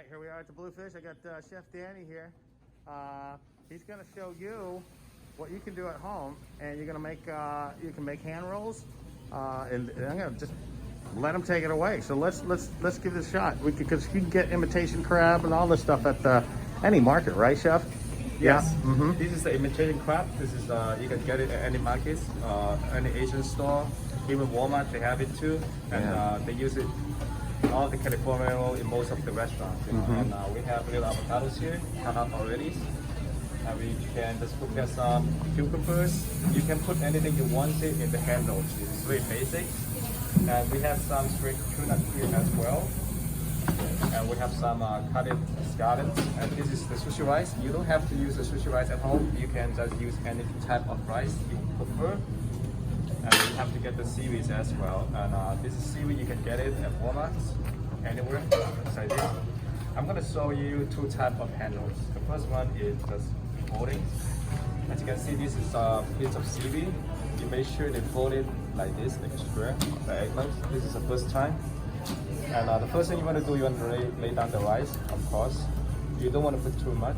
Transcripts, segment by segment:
right, here we are at the Bluefish. I got Chef Danny here. He's going to show you what you can do at home, and you're going to make you can make hand rolls. And I'm going to just let him take it away. So let's give this a shot. Because you can get imitation crab and all this stuff at any market, right, Chef? Yes. Yeah. Mm-hmm. This is the imitation crab. This is you can get it at any markets, any Asian store, even Walmart. They have it too, and they use it all the California roll in most of the restaurants. You know? Mm-hmm. And we have little avocados here, cut up already. And we can just put some cucumbers. You can put anything you want it in the handles. It's very basic. And we have some straight tuna here as well. And we have some cutted scallops. And this is the sushi rice. You don't have to use the sushi rice at home. You can just use any type of rice you prefer. And you have to get the seaweed as well. And this is seaweed, you can get it at Walmart, anywhere, like this. I'm gonna show you two types of handles. The first one is just folding. As you can see, this is a piece of seaweed. You make sure they fold it like this, like a square, the eggplant. This is the first time. And the first thing you want to do, you want to lay down the rice, of course. You don't want to put too much.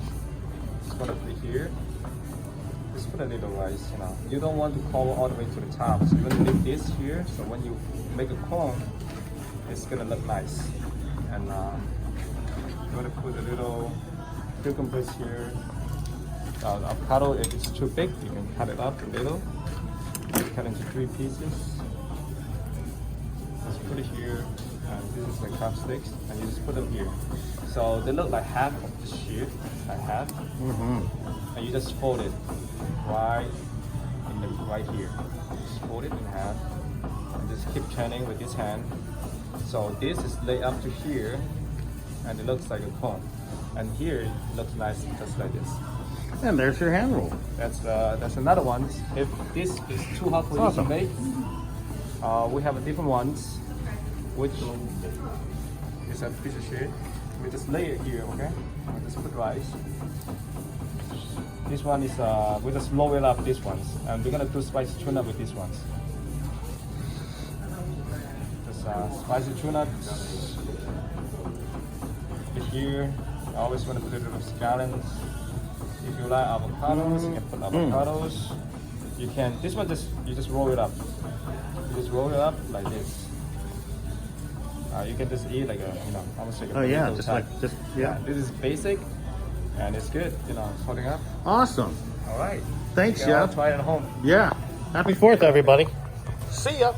Just want to put it here. Just put a little rice, you know. You don't want to cover all the way to the top. So you're going to leave this here. So when you make a cone, it's going to look nice. And you want to put a little cucumbers here. The avocado, if it's too big, you can cut it up a little. Cut into 3 pieces. Just put it here. And this is the crab sticks. And you just put them here. So they look like half of the sheet, like half. Mm-hmm. And you just fold it right here. Just fold it in half and just keep turning with this hand. So this is laid up to here, and it looks like a cone. And here it looks nice, just like this. And there's your hand roll. That's another one. If this is too hard for you to make, we have a different ones, which is a piece of shit. We just lay it here, okay? We just put rice. This one is, we just lower it up these ones. And we're gonna do spicy tuna with these ones. Just spicy tuna. Here, I always want to put a little scallions. If you like avocados, you can put avocados. You can, this one you just roll it up. You just roll it up like this. You can just eat like a, you know, almost like a potato type. This is basic. And it's good, you know, it's holding up. Awesome. All right. Thanks, Chef. Chef. Try it at home. Yeah. Happy 4th, everybody. See ya.